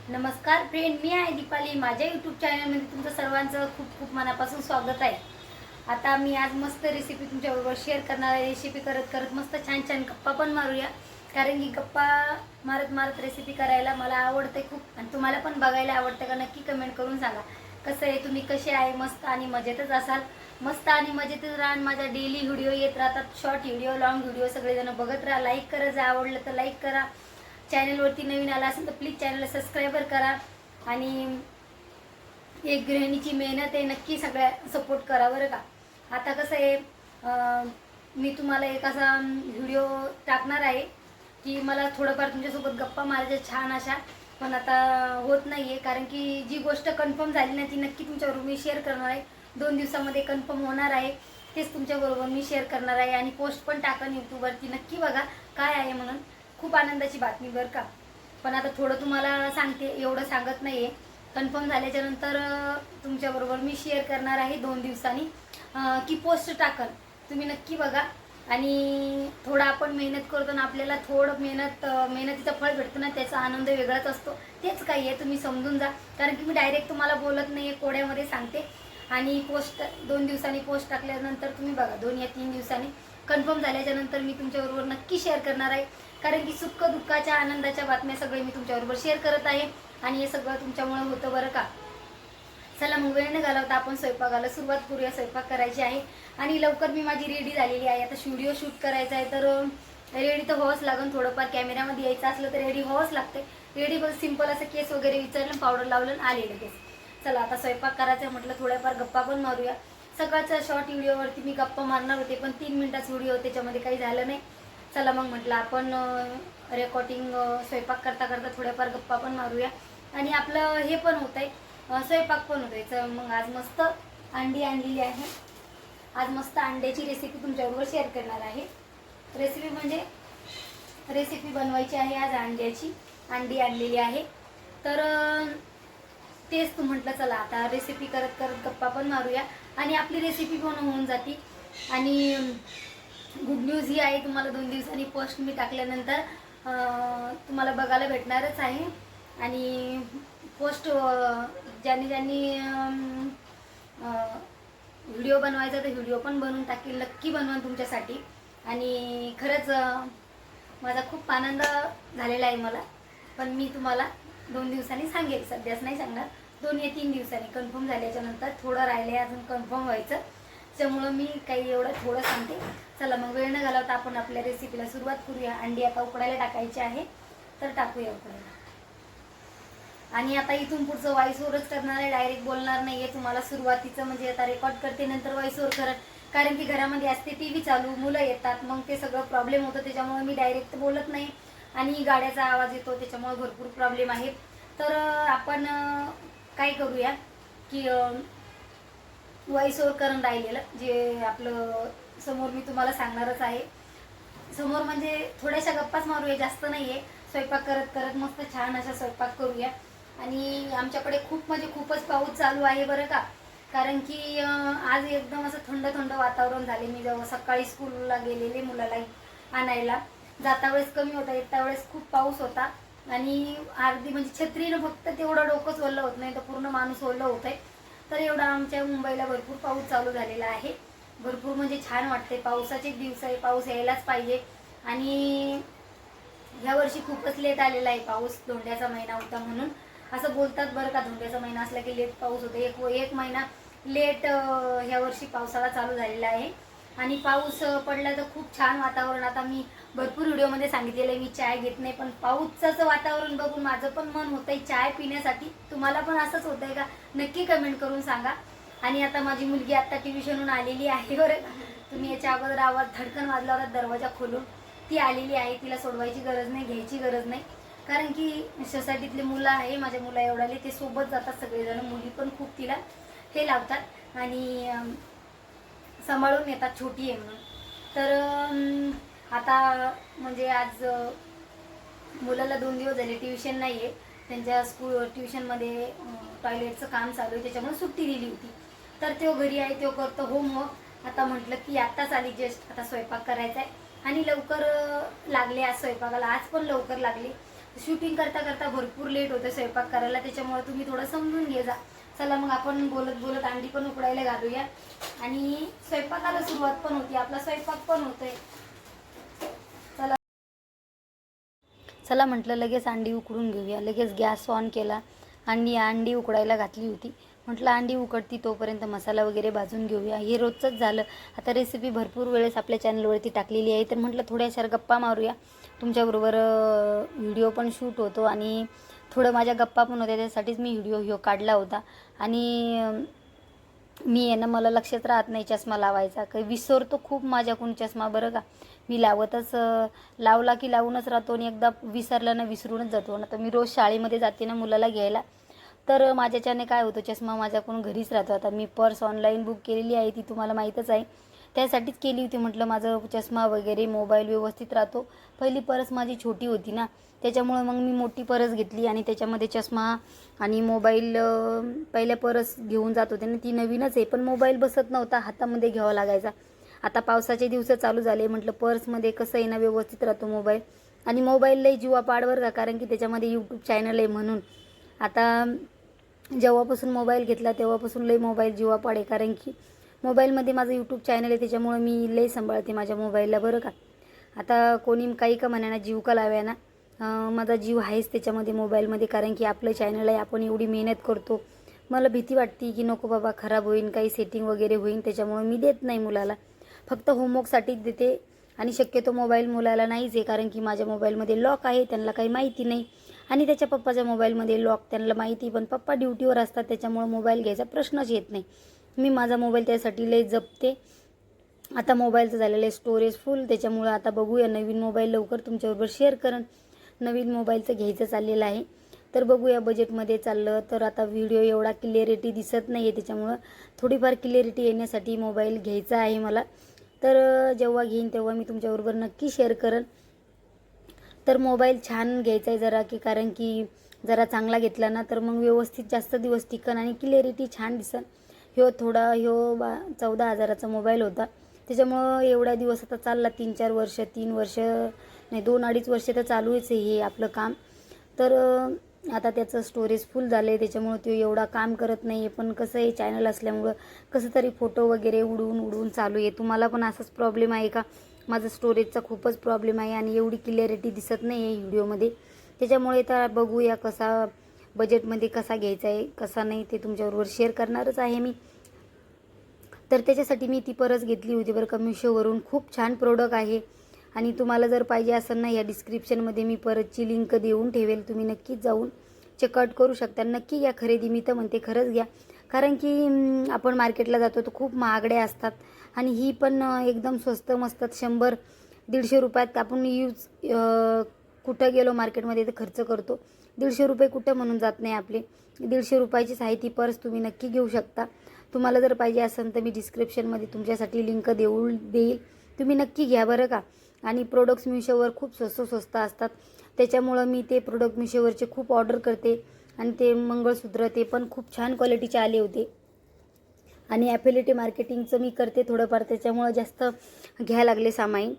नमस्कार फ्रेंड, मी आहे दीपाली. माझ्या यूट्यूब चॅनलमध्ये तुमचं सर्वांचं खूप खूप मनापासून स्वागत आहे. आता मी आज मस्त रेसिपी तुमच्याबरोबर शेअर करणार आहे. रेसिपी करत करत मस्त छान छान गप्पा पण मारूया, कारण की गप्पा मारत मारत रेसिपी करायला मला आवडते खूप, आणि तुम्हाला पण बघायला आवडतं का? नक्की कमेंट करून सांगा कसं आहे, तुम्ही कसे आहे. मस्त आणि मजेतच असाल. मस्त आणि मजेतच राहा. माझा डेली व्हिडिओ येत राहतात, शॉर्ट व्हिडिओ, लॉंग व्हिडिओ. सगळेजण बघत राहा. लाईक करा, जर आवडलं तर लाईक करा. चॅनलवरती नवीन आला असेल तर प्लीज चॅनलला सबस्क्राईबर करा. आणि एक गृहिणीची मेहनत आहे, नक्की सगळ्या सपोर्ट करा बरं का. आता कसं आहे, मी तुम्हाला एक असा व्हिडिओ टाकणार आहे की मला थोडंफार तुमच्यासोबत गप्पा मारायच्या छान अशा, पण आता होत नाही आहे, कारण की जी गोष्ट कन्फर्म झाली ना ती नक्की तुमच्याबरोबर मी शेअर करणार आहे. 2 दिवसामध्ये कन्फर्म होणार आहे, तेच तुमच्याबरोबर मी शेअर करणार आहे. आणि पोस्ट पण टाकन यूट्यूबवरती, नक्की बघा काय आहे म्हणून. खूप आनंदाची बातमी बरं का. पण आता थोडं तुम्हाला सांगते, एवढं सांगत नाही आहे. कन्फर्म झाल्याच्या नंतर तुमच्याबरोबर मी शेअर करणार आहे 2 दिवसांनी, की पोस्ट टाकन. तुम्ही नक्की बघा. आणि थोडं आपण मेहनत करतो ना, आपल्याला थोडं मेहनतीचं फळ भेटतं ना, त्याचा आनंद वेगळाच असतो. तेच काही आहे, तुम्ही समजून जा. कारण की मी डायरेक्ट तुम्हाला बोलत नाही आहे, कोड्यामध्ये सांगते. आणि पोस्ट 2 दिवसांनी पोस्ट टाकल्यानंतर तुम्ही बघा, 2 या 3 दिवसांनी कन्फर्म झाल्याच्या नंतर मी तुमच्याबरोबर नक्की शेअर करणार आहे. कारण की सुख दुःखाच्या आनंदाच्या बातम्या सगळे मी तुमच्याबरोबर शेअर करत आहे, आणि हे सगळं तुमच्यामुळे होतं बरं का. चला मग वेळ न घालवता आपण स्वयंपाकाला सुरुवात करूया. स्वयंपाक करायची आहे आणि लवकर मी माझी रेडी झालेली आहे. आता व्हिडिओ शूट करायचा आहे तर रेडी तर व्हावंच लागेल. थोडंफार कॅमेऱ्यामध्ये यायचं असलं तर रेडी व्हावंच लागते. रेडी बस सिंपल असं केस वगैरे विचारलं, पावडर लावलं, आले लगेच. चला आता स्वयंपाक करायचं म्हटलं, थोड्याफार गप्पा पण मारूया. सकाळच्या शॉर्ट व्हिडिओवरती मी गप्पा मारणार होते, पण 3 मिनिटाचा व्हिडिओ, त्याच्यामध्ये काही झालं नाही. चला मग म्हटलं आपण रेकॉर्डिंग स्वयंपाक करता करता थोड्याफार गप्पा पण मारूया, आणि आपलं हे पण होत आहे, स्वयंपाक पण होतोय. मग आज मस्त अंडी आणलेली आहे. आज मस्त अंड्याची रेसिपी तुमच्याबरोबर शेअर करणार आहे. रेसिपी बनवायची आहे आज अंड्याची. अंडी आणलेली आहे, तर तेच तू म्हटलं चला आता रेसिपी करत करत गप्पा पण मारूया, आणि आपली रेसिपी पण होऊन जाती. आणि गुड न्यूज ही आहे, तुम्हाला 2 दिवसांनी पोस्ट मी टाकल्यानंतर तुम्हाला बघायला भेटणारच आहे. आणि पोस्ट ज्यांनी व्हिडिओ बनवायचा तर व्हिडिओ पण बनवून टाकेल, नक्की बनवा तुमच्यासाठी. आणि खरंच माझा खूप आनंद झालेला आहे मला. पण मी तुम्हाला 2 दिवसांनी सांगेल, सध्याच नाही सांगणार. 2 या 3 दिवसांनी कन्फर्म झाल्याच्या नंतर. थोडं राहिले अजून कन्फर्म व्हायचं, त्यामुळं मी काही एवढं थोडं सांगते. चला मग वेळ न घालवता आपण आपल्या रेसिपीला सुरुवात करूया. अंडी आता उकडायला टाकायची आहे, तर टाकूया उकडायला. आणि आता इथून पुढचं व्हॉइस ओव्हरच करणार आहे, डायरेक्ट बोलणार नाही आहे. तुम्हाला सुरुवातीचं म्हणजे आता रेकॉर्ड करते, नंतर व्हॉइस ओव्हर करत, कारण की घरामध्ये असते टी व्ही चालू, मुलं येतात, मग ते सगळं प्रॉब्लेम होतं. त्याच्यामुळे मी डायरेक्ट बोलत नाही, आणि गाड्याचा आवाज येतो, त्याच्यामुळे भरपूर प्रॉब्लेम आहेत. तर आपण काय करूया की व्हॉइस ओव्हर करून राहिलेलं जे आपलं समोर मी तुम्हाला सांगणारच आहे. समोर म्हणजे थोड्याशा गप्पाच मारूया, जास्त नाही आहे. स्वयंपाक करत करत मस्त छान अशा स्वयंपाक करूया. आणि आमच्याकडे खूप म्हणजे खूपच पाऊस चालू आहे बरं का. कारण की आज एकदम असं थंड थंड वातावरण झाले. मी जेव्हा सकाळी स्कूलला गेलेले मुलाला आणायला, जाता वेळेस कमी होता, येता वेळेस खूप पाऊस होता. आणि अर्धी म्हणजे छत्रीनं फक्त तेवढं डोकंच ओलं होत नाही, तर पूर्ण माणूस ओलं होत आहे. तर एवढा आमच्या मुंबईला भरपूर पाऊस चालू झालेला आहे. भरपूर म्हणजे छान वाटते. पावसाचे दिवस आहे, पाऊस यायलाच पाहिजे. आणि यावर्षी खूपच लेट आलेला आहे पाऊस. धोंड्याचा महिना होता म्हणून असं बोलतात बरं का. धोंड्याचा महिना असला की लेट पाऊस होतो. एक महिना लेट ह्या वर्षी पावसाळा चालू झालेला आहे. आणि पाऊस पडला तर खूप छान वातावरण. आता मी भरपूर व्हिडिओमध्ये सांगितलेलं आहे, मी चाय घेत नाही, पण पाऊसचं वातावरण बघून माझं पण मन होतंय चाय पिण्यासाठी. तुम्हाला पण असंच होतंय का? नक्की कमेंट करून सांगा. आणि आता माझी मुलगी आता ट्युशनहून आलेली आहे बरं का. तुम्ही याच्या अगोदर आवाज धडकन वाजला होता दरवाजा खोलून. ती आलेली आहे, तिला सोडवायची गरज नाही, घ्यायची गरज नाही. कारण की सोसायटीतले मुलं आहे, माझ्या मुला एवढाले, ते सोबत जातात सगळेजण. मुली पण खूप तिला हे लावतात आणि सांभाळून येतात, छोटी आहे म्हणून. तर आता म्हणजे आज मुलाला 2 दिवस झाले ट्युशन नाही आहे. त्यांच्या ट्युशनमध्ये टॉयलेटचं काम चालू आहे, त्याच्यामुळे सुट्टी दिली होती. तर तो घरी आहे, तो करतो होमवर्क. आता म्हटलं की आत्ताच आली जस्ट, आता स्वयंपाक करायचा आहे. आणि लवकर लागले आज स्वयंपाकाला. आज पण लवकर लागले. शूटिंग करता करता भरपूर लेट होतं स्वयंपाक करायला, त्याच्यामुळे तुम्ही थोडं समजून घे जा. चला मग आपण बोलत बोलत अंडी पण उकडायला घालूया आणि स्वयंपाकाला सुरुवात पण होती, आपला स्वयंपाक पण होतोय. चला म्हटलं लगेच अंडी उकडून घेऊया. लगेच गॅस ऑन केला आणि अंडी उकडायला घातली होती. म्हटलं अंडी उकडती तोपर्यंत मसाला वगैरे भाजून घेऊया. हे रोजचंच झालं. आता रेसिपी भरपूर वेळेस आपल्या चॅनलवरती टाकलेली आहे, तर म्हटलं थोड्याशा गप्पा मारूया तुमच्याबरोबर. व्हिडिओ पण शूट होतो आणि थोडं माझ्या गप्पा पण होत्या, त्यासाठीच मी व्हिडिओ काढला होता. आणि मी आहे ना, मला लक्षात राहत नाही चष्मा लावायचा, काही विसरतो खूप माझ्याकडून चष्मा, बरं का. मी लावतच लावला की लावूनच राहतो आणि एकदा विसरलं ना विसरूनच जातो ना. तर मी रोज शाळेमध्ये जाते ना मुलाला घ्यायला, तर माझ्याच्याने काय होतं, चष्मा माझ्याकडून घरीच राहतो. आता मी पर्स ऑनलाईन बुक केलेली आहे, ती तुम्हाला माहीतच आहे, त्यासाठीच केली होती. म्हटलं माझं चष्मा वगैरे मोबाईल व्यवस्थित राहतो. पहिली पर्स माझी छोटी होती ना, त्याच्यामुळे मग मी मोठी पर्स घेतली आणि त्याच्यामध्ये चष्मा आणि मोबाईल पहिल्या पर्स घेऊन जात होते ना, ती नवीनच आहे, पण मोबाईल बसत नव्हता, हातामध्ये घ्यावा लागायचा. आता पावसाचे दिवस चालू झाले, म्हटलं पर्समध्ये कसं आहे ना व्यवस्थित राहतो मोबाईल. आणि मोबाईल लई जीवा पाडवर का, कारण की त्याच्यामध्ये यूट्यूब चॅनल आहे म्हणून. आता जेव्हापासून मोबाईल घेतला तेव्हापासून लई मोबाईल जीवा पाडे, कारण की मोबाईलमध्ये माझं यूट्यूब चॅनल आहे, त्याच्यामुळे मी लई सांभाळते माझ्या मोबाईलला, बरं का. आता कोणी काही का म्हणा ना, जीव का लाव्या ना, माझा जीव आहेच त्याच्यामध्ये मोबाईलमध्ये, कारण की आपलं चॅनल आहे, आपण एवढी मेहनत करतो. मला भीती वाटते की नको बाबा खराब होईल, काही सेटिंग वगैरे होईल, त्याच्यामुळे मी देत नाही मुलाला. फक्त होमवर्कसाठीच देते आणि शक्यतो मोबाईल मुलाला नाहीच आहे, कारण की माझ्या मोबाईलमध्ये लॉक आहे, त्यांना काही माहिती नाही. आणि त्याच्या पप्पाच्या मोबाईलमध्ये लॉक त्यांना माहिती, पण पप्पा ड्युटीवर असतात, त्याच्यामुळे मोबाईल घ्यायचा प्रश्नच येत नाही. मी माझा मोबाईल त्यासाठी लई जपते. आता मोबाईलचं झालेलं आहे स्टोरेज फुल, त्याच्यामुळं आता बघूया नवीन मोबाईल लवकर तुमच्याबरोबर शेअर करेन. नवीन मोबाईलचं घ्यायचं चाललेलं आहे, तर बघूया बजेटमध्ये चाललं तर. आता व्हिडिओ एवढा क्लिअरिटी दिसत नाही आहे, त्याच्यामुळं थोडीफार क्लिअरिटी येण्यासाठी मोबाईल घ्यायचा आहे मला. तर जेव्हा घेईन तेव्हा मी तुमच्याबरोबर नक्की शेअर करेन. तर मोबाईल छान घ्यायचा आहे जरा, की कारण की जरा चांगला घेतला ना तर मग व्यवस्थित जास्त दिवस टिकन आणि क्लिअरिटी छान दिसन. ह्यो 14,000चा मोबाईल होता, त्याच्यामुळं एवढ्या दिवस आता चालला, 3-4 वर्ष, 3 वर्ष नाही 2-2.5 वर्ष तर चालूच आहे हे आपलं काम. तर आता त्याचं स्टोरेज फुल झालं आहे, त्याच्यामुळं तो एवढा काम करत नाही आहे. पण कसं आहे, चॅनल असल्यामुळं कसं तरी फोटो वगैरे उडवून चालू आहे. तुम्हाला पण असाच प्रॉब्लेम आहे का? माझं स्टोरेजचा खूपच प्रॉब्लेम आहे आणि एवढी क्लिअरिटी दिसत नाही आहे व्हिडिओमध्ये, त्याच्यामुळे तर बघूया कसा बजेटमध्ये कसा घ्यायचा आहे कसा नाही, ते तुमच्याबरोबर शेअर करणारच आहे मी. तर त्याच्यासाठी मी ती परस घेतली होती बरं का मिशोवरून. खूप छान प्रोडक्ट आहे आणि तुम्हाला जर पाहिजे असेल ना, या डिस्क्रिप्शनमध्ये मी परतची लिंक देऊन ठेवेल, तुम्ही नक्कीच जाऊन चेकआउट करू शकता. नक्की घ्या खरेदी, मी तर म्हणते खरंच घ्या, कारण की आपण मार्केटला जातो तर खूप महागड्या असतात आणि ही पण एकदम स्वस्त मस्त 100-150 रुपयात आपण कुठं गेलो मार्केटमध्ये तर खर्च करतो. 150 रुपये कुठं म्हणून जात नाही आपले. 150 रुपयाचीच आहे ती पर्स, तुम्ही नक्की घेऊ शकता. तुम्हाला जर पाहिजे असेल तर मी डिस्क्रिप्शनमध्ये तुमच्यासाठी लिंक देईल, तुम्ही नक्की घ्या बरं का. आणि प्रोडक्ट्स मिशोवर खूप स्वस्त असतात, त्याच्यामुळं मी ते प्रोडक्ट मिशोवरचे खूप ऑर्डर करते. आणि ते मंगळसूत्र ते पण खूप छान क्वालिटीचे आले होते. आणि ॲफिलिएट मार्केटिंगचं मी करते थोडंफार, त्याच्यामुळं जास्त घ्यायला लागले सामाईन,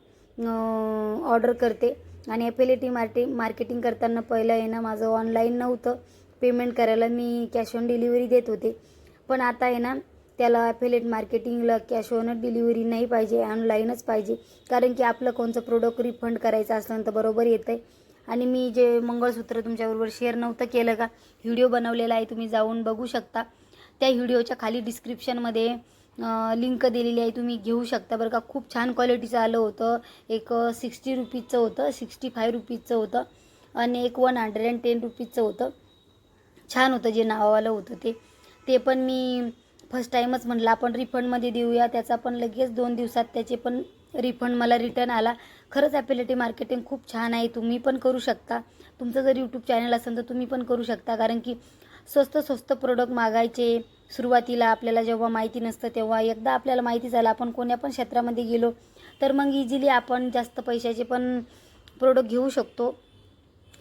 ऑर्डर करते. आणि ॲफिलिएट मार्केटिंग करताना पहिलं आहे ना, माझं ऑनलाईन नव्हतं, पेमेंट करायला मी कॅश ऑन डिलिव्हरी देत होते. पण आता आहे ना, त्याला ॲफिलिएट मार्केटिंगला कॅश ऑन डिलिव्हरी नाही पाहिजे, ऑनलाईनच पाहिजे, कारण की आपलं कोणतं प्रोडक्ट रिफंड करायचं असलं तर बरोबर येतं आहे. आणि मी जे मंगळसूत्र तुमच्याबरोबर शेअर नव्हतं केलं का, व्हिडिओ बनवलेला आहे, तुम्ही जाऊन बघू शकता. त्या व्हिडिओच्या खाली डिस्क्रिप्शनमध्ये लिंक दिलेली आहे, तुम्ही घेऊ शकता बरं का. खूप छान क्वालिटीचं आलं होतं. एक 60 रुपीजचं होतं, 65 रुपीजचं होतं आणि एक 110 रुपीजचं होतं. छान होतं जे नावावालं होतं ते पण मी फर्स्ट टाईमच म्हटलं आपण रिफंडमध्ये देऊया. त्याचा पण लगेच 2 दिवसात त्याचे पण रिफंड मला रिटर्न आला. खरंच ॲफिलिएट मार्केटिंग खूप छान आहे, तुम्ही पण करू शकता. तुमचं जर यूट्यूब चॅनल असेल तर तुम्ही पण करू शकता, कारण की स्वस्त प्रोडक्ट मागायचे सुरुवातीला आपल्याला जेव्हा माहिती नसतं, तेव्हा एकदा आपल्याला माहिती झालं आपण कोण्या पण क्षेत्रामध्ये गेलो तर मग इझिली आपण जास्त पैशाचे पण प्रोडक्ट घेऊ शकतो.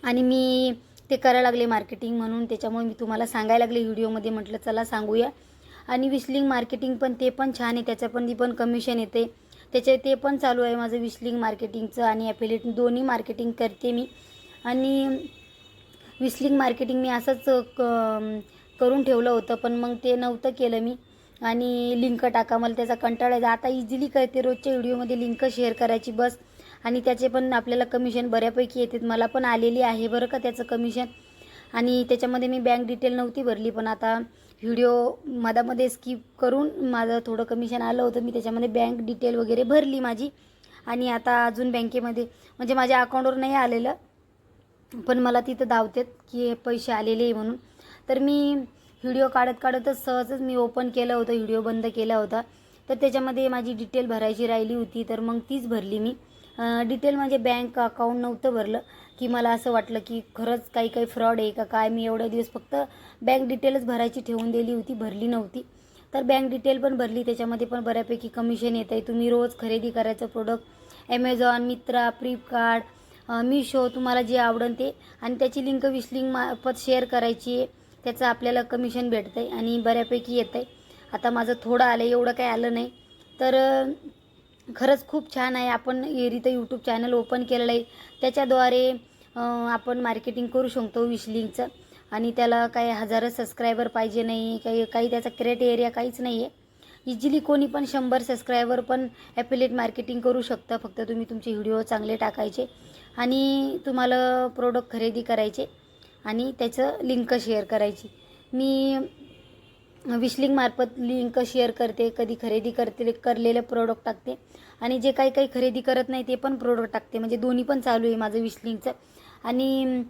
आणि मी ते करायला लागले मार्केटिंग म्हणून, त्याच्यामुळे मी तुम्हाला सांगायला लागले व्हिडिओमध्ये, म्हटलं चला सांगूया. आणि विशलिंग मार्केटिंग पण ते पण छान आहे, त्याच्यापण कमिशन येते, ते पण चालू आहे माझं विशलिंग मार्केटिंगचं आणि ॲफिलिएट दोन्ही मार्केटिंग करते मी. आणि विसलिंग मार्केटिंग मी असंच करून ठेवलं होतं, पण मग ते नव्हतं केलं मी. आणि लिंक टाका, मला त्याचा कंटाळा आहे. आता इझिली करते, रोजच्या व्हिडिओमध्ये लिंक शेअर करायची बस. आणि त्याचे पण आपल्याला कमिशन बऱ्यापैकी येते. मला पण आलेली आहे बरं का त्याचं कमिशन. आणि त्याच्यामध्ये मी बँक डिटेल नव्हती भरली, पण आता व्हिडिओ मधामध्ये स्किप करून माझं थोडं कमिशन आलं होतं, मी त्याच्यामध्ये बँक डिटेल वगैरे भरली माझी. आणि आता अजून बँकेमध्ये म्हणजे माझ्या अकाउंटवर नाही आलेलं, पण मला तिथं दावतात की पैसे आलेले आहे म्हणून. तर मी व्हिडिओ काढतच सहजच मी ओपन केलं होतं, व्हिडिओ बंद केला होता. तर त्याच्यामध्ये माझी डिटेल भरायची राहिली होती, तर मग तीच भरली मी. डिटेल म्हणजे बँक अकाउंट नव्हतं भरलं, की मला असं वाटलं की खरंच काही फ्रॉड आहे का काय. मी एवढे दिवस फक्त बँक डिटेलच भरायची ठेवून दिली होती, भरली नव्हती. तर बँक डिटेल पण भरली, त्याच्यामध्ये पण बऱ्यापैकी कमिशन येत आहे. तुम्ही रोज खरेदी करायचं प्रोडक्ट ॲमेझॉन, मित्रा, फ्लिपकार्ट, मिशो, तुम्हाला जे आवडेल ते. आणि त्याची लिंक विसलिंग मार्फत शेअर करायची आहे, त्याचं आपल्याला कमिशन भेटतं आहे आणि बऱ्यापैकी येतं आहे. आता माझं थोडं आलं आहे, एवढं काही आलं नाही. तर खरंच खूप छान आहे. आपण एरितं यूट्यूब चॅनल ओपन केलेलं आहे, त्याच्याद्वारे आपण मार्केटिंग करू शकतो विसलिंगचं. आणि त्याला काही हजारो सबस्क्रायबर पाहिजे नाही, काही त्याचा क्रायटेरिया काहीच नाही आहे. इझिली कोणी पण 100 सबस्क्रायबर पण ॲफिलिएट मार्केटिंग करू शकतं. फक्त तुम्ही तुमचे व्हिडिओ चांगले टाकायचे आणि तुम्हाला प्रोडक्ट खरेदी करायचे आणि त्याचं लिंक शेअर करायची. मी विसलिंगमार्फत लिंक शेअर करते, कधी खरेदी करलेले प्रोडक्ट टाकते आणि जे काही खरेदी करत नाही ते पण प्रोडक्ट टाकते. म्हणजे दोन्ही पण चालू आहे माझं विसलिंगचं. आणि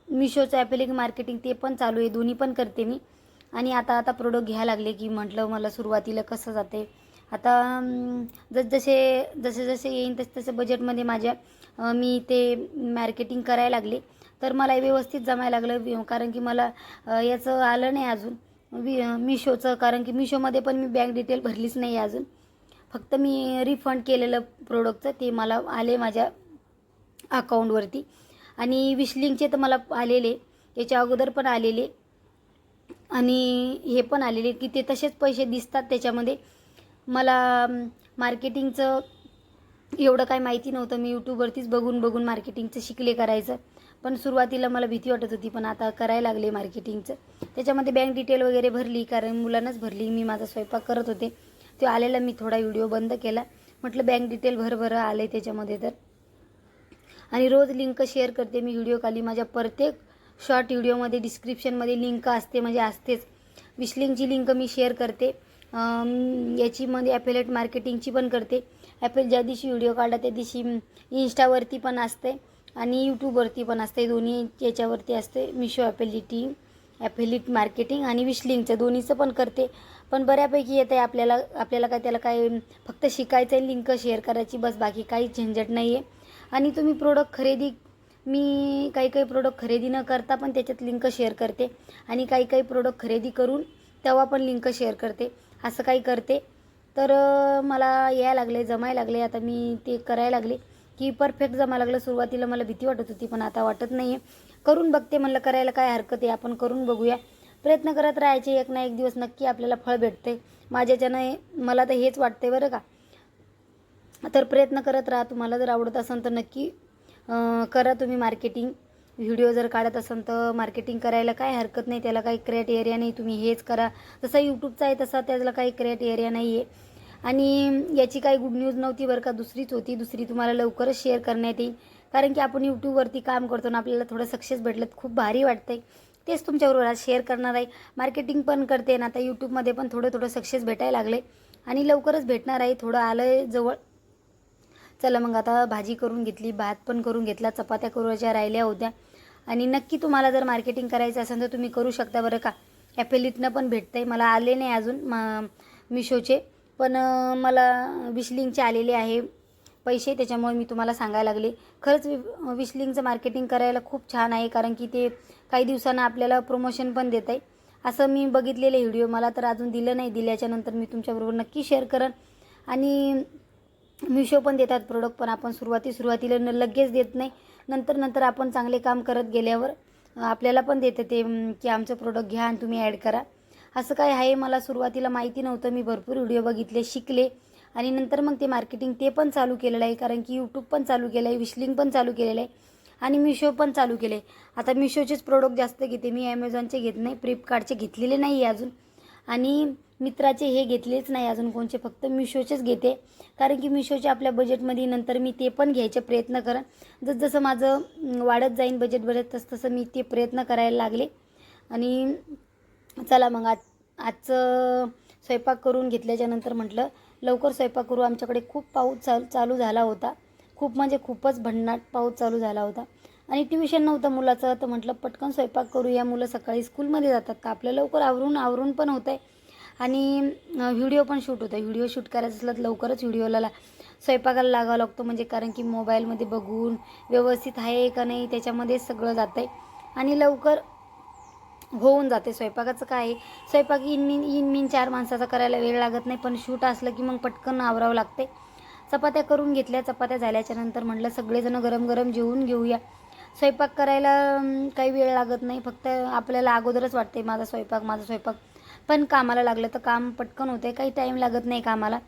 मिशोचं ॲफिलिएट मार्केटिंग ते पण चालू आहे, दोन्ही पण करते मी. आणि आता प्रोडक्ट घ्यायला लागले की म्हटलं मला सुरुवातीला कसं जाते. आता जसे येईन तसं बजेटमध्ये माझ्या मी ते मार्केटिंग करायला लागले, तर मला व्यवस्थित जमायला लागलं. कारण की मला याचं आलं नाही अजून मिशोचं, कारण की मिशोमध्ये पण मी बँक डिटेल भरलीच नाही अजून. फक्त मी रिफंड केलेलं प्रोडक्टचं ते मला आले माझ्या अकाउंटवरती. आणि विसलिंगचे तर मला आलेले, याच्या अगोदर पण आलेले आणि हे पण आलेले की ते तसेच पैसे दिसतात त्याच्यामध्ये. मला मार्केटिंगचं एवढं काय माहिती नव्हतं, मी यूट्यूबवरतीच बघून मार्केटिंगचं शिकले करायचं. पण सुरुवातीला मला भीती वाटत होती, पण आता करायला लागले मार्केटिंगचं. त्याच्यामध्ये बँक डिटेल वगैरे भरली, कारण मुलांनाच भरली. मी माझा स्वयंपाक करत होते, तो आलेला, मी थोडा व्हिडिओ बंद केला. म्हटलं बँक डिटेल भर आले त्याच्यामध्ये. तर आणि रोज लिंक शेअर करते मी व्हिडिओ खाली. माझ्या प्रत्येक शॉर्ट व्हिडिओमध्ये डिस्क्रिप्शनमध्ये लिंक असते, म्हणजे असतेच. विसलिंगची लिंक मी शेअर करते, याची मध्ये ॲफिलिएट मार्केटिंगची पण करते. ज्या दिवशी व्हिडिओ काढला त्या दिवशी इंस्टावरती पण असते आणि यूट्यूबवरती पण असते, दोन्ही याच्यावरती असते. मिशो ॲफिलिएट मार्केटिंग आणि विसलिंगचं दोन्हीचं पण करते. पण बऱ्यापैकी येतं आहे आपल्याला काय त्याला काय फक्त शिकायचं आहे, लिंक शेअर करायची बस, बाकी काहीच झंझट नाही आहे. आणि तुम्ही प्रोडक्ट खरेदी, मी काही प्रोडक्ट खरेदी न करता पण त्याच्यात लिंक शेअर करते आणि काही प्रोडक्ट खरेदी करून तेव्हा पण लिंक शेअर करते, असं काही करते. तर मला यायला लागले, जमायला लागले. आता मी ते करायला लागले की परफेक्ट जमायला लागलं. सुरुवातीला मला भीती वाटत होती, पण आता वाटत नाही आहे. करून बघते, म्हणलं करायला काय हरकत आहे, आपण करून बघूया. प्रयत्न करत राहायचे, एक ना एक दिवस नक्की आपल्याला फळ भेटते. माझ्याच्यानं मला तर हेच वाटते बरं का. तर प्रयत्न करत राहा. तुम्हाला जर आवडत असेल तर नक्की करा तुम्ही मार्केटिंग. व्हिडिओ जर काढत असाल तर मार्केटिंग करायला काय हरकत नाही, त्याला काही क्रायटेरिया नाही. तुम्ही हेच करा, जसा यूट्यूबचा आहे तसा त्याला काही क्रायटेरिया नाही आहे. आणि याची काही गुड न्यूज नव्हती बरं का, दुसरीच होती. दुसरी तुम्हाला लवकरच शेअर करण्यात येईल, कारण की आपण यूट्यूबवरती काम करतो ना, आपल्याला थोडं सक्सेस भेटलं खूप भारी वाटतंय. तेच तुमच्याबरोबर आज शेअर करणार आहे. मार्केटिंग पण करते ना आता यूट्यूबमध्ये, पण थोडं सक्सेस भेटायला लागले आणि लवकरच भेटणार आहे. थोडं आलं आहे जवळ. चला मग आता भाजी करून घेतली, भात पण करून घेतला, चपात्या करायच्या राहिल्या होत्या. आणि नक्की तुम्हाला जर मार्केटिंग करायचं असेल तर तुम्ही करू शकता बरं का. ॲफिलिएटनं पण भेटतं आहे. मला आले नाही अजून मिशोचे, पण मला विसलिंगचे आलेले आहे पैसे, त्याच्यामुळे मी तुम्हाला सांगायला लागले. खरंच विसलिंगचं मार्केटिंग करायला खूप छान आहे, कारण की ते काही दिवसांना आपल्याला प्रमोशन पण देत आहे. असं मी बघितलेले व्हिडिओ, मला तर अजून दिलं नाही. दिल्याच्यानंतर मी तुमच्याबरोबर नक्की शेअर करेन. आणि मिशो पण देतात प्रोडक्ट, पण आपण सुरुवातीला लगेच देत नाही. नंतर आपण चांगले काम करत गेल्यावर आपल्याला पण देतं ते की आमचं प्रोडक्ट घ्या आणि तुम्ही ॲड करा. असं काय आहे, मला सुरुवातीला माहिती नव्हतं. मी भरपूर व्हिडिओ बघितले, शिकले आणि नंतर मग ते मार्केटिंग ते पण चालू केलेलं आहे. कारण की यूट्यूब पण चालू केलं आहे, विसलिंग पण चालू केलेलं आहे. आणि मिशो पण चालू केले. आता मिशोचेच प्रोडक्ट जास्त घेते मी, ॲमेझॉनचे घेत नाही, फ्लिपकार्टचे घेतलेले नाही आहे अजून, आणि मित्राचे हे घेतलेच नाही अजून कोणचे, फक्त मिशोचेच घेते. कारण की मिशोचे आपल्या बजेटमध्ये, नंतर मी ते पण घ्यायचे प्रयत्न करेन. जसं माझं वाढत जाईन बजेट तसं मी ते प्रयत्न करायला लागले. आणि चला मग आजचं स्वयंपाक करून घेतल्याच्यानंतर म्हटलं लवकर स्वयंपाक करू. आमच्याकडे खूप पाऊस चालू झाला होता, खूप म्हणजे खूपच भन्नाट पाऊस चालू झाला होता, आणि ट्युशन नव्हतं मुलाचं, तर म्हटलं पटकन स्वयंपाक करूया. मुलं सकाळी स्कूलमध्ये जातात, तर आपलं लवकर आवरून पण होतं आहे, आणि व्हिडिओ पण शूट होतं आहे. व्हिडिओ शूट करायचं असलं तर लवकरच व्हिडिओला स्वयंपाकाला लागावं लागतो, म्हणजे कारण की मोबाईलमध्ये बघून व्यवस्थित आहे का नाही त्याच्यामध्येच सगळं जातं आहे, आणि लवकर होऊन जाते. स्वयंपाकाचं काय आहे, स्वयंपाक इन 4 माणसाचा करायला वेळ लागत नाही, पण शूट असलं की मग पटकन आवरावं लागते. चपात्या करून घेतल्या. चपात्या झाल्याच्या नंतर म्हटलं सगळेजण गरम गरम जेवून घेऊया. स्वयंपाक करायला काही वेळ लागत नाही, फक्त आपल्याला अगोदरच वाटते माझा स्वयंपाक, पण कामाला लागलं तर काम पटकन होते, काही टाईम लागत नाही कामाला.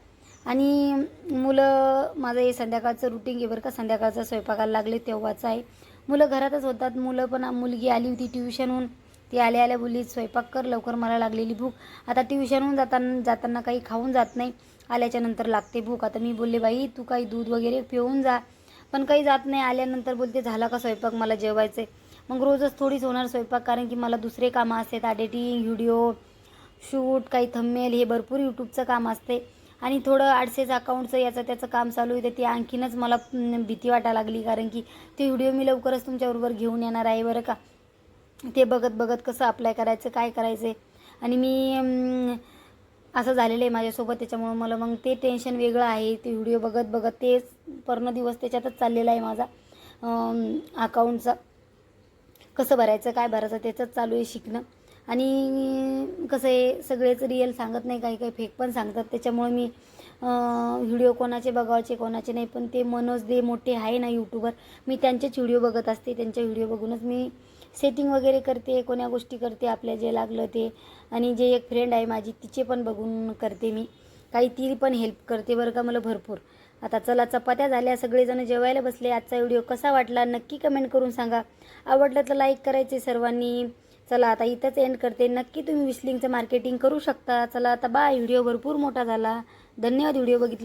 आणि मुलं, माझं हे संध्याकाळचं रुटीन आहे बरं का, संध्याकाळचं स्वयंपाकाला लागले तेव्हाच आहे. मुलं घरातच होतात. मुलं पण, मुलगी आली होती ट्युशनहून, ती आल्या बोलली स्वयंपाक कर लवकर, मला लागलेली भूक. आता ट्युशनहून जाताना काही खाऊन जात नाही, आल्याच्या नंतर लागते भूक. आता मी बोलले बाई तू काही दूध वगैरे पिऊन जा, पण काही जात नाही. आल्यानंतर बोलते झाला का स्वयंपाक, मला जेवायचं आहे. मग रोजच थोडीच होणार स्वयंपाक, कारण की मला दुसरे कामं असतात, एडिटिंग, व्हिडिओ शूट, काही थंबनेल, हे भरपूर यूट्यूबचं काम असते, आणि थोडं AdSense अकाउंटचं याचं त्याचं काम चालू आहे. ते आणखीनच मला भीती वाटायला लागली, कारण की ते व्हिडिओ मी लवकरच तुमच्याबरोबर घेऊन येणार आहे बरं का. ते बघत कसं अप्लाय करायचं, काय करायचं, आणि मी असं झालेलं आहे माझ्यासोबत, त्याच्यामुळं मला मग ते टेन्शन वेगळं आहे. ते व्हिडिओ बघत तेच पूर्ण दिवस त्याच्यातच चाललेला आहे माझा. अकाउंटचा कसं भरायचं, काय भरायचं, त्याचंच चालू आहे शिकणं. आणि कसं आहे, सगळेच रिअल सांगत नाही, काही फेक पण सांगतात, त्याच्यामुळे मी व्हिडिओ कोणाचे बघायचे कोणाचे नाही. पण ते मनोज दे मोठे आहे ना यूट्यूबर, मी त्यांचेच व्हिडिओ बघत असते, त्यांचे व्हिडिओ बघूनच मी सेटिंग वगैरे करते, कोण्या गोष्टी करते, आपल्या जे लागलं ते. आणि जे एक फ्रेंड आहे माझी, तिचे पण बघून करते मी, काही ती पण हेल्प करते बरं का मला भरपूर. आता चला, चपात्या झाल्या, सगळेजण जेवायला बसले. आजचा व्हिडिओ कसा वाटला नक्की कमेंट करून सांगा. आवडलं तर लाईक करायचे सर्वांनी. चला आता इथंच एंड करते. नक्की तुम्ही विसलिंगचं मार्केटिंग करू शकता. चला आता बाय. व्हिडिओ भरपूर मोठा झाला. धन्यवाद व्हिडिओ बघितल्या.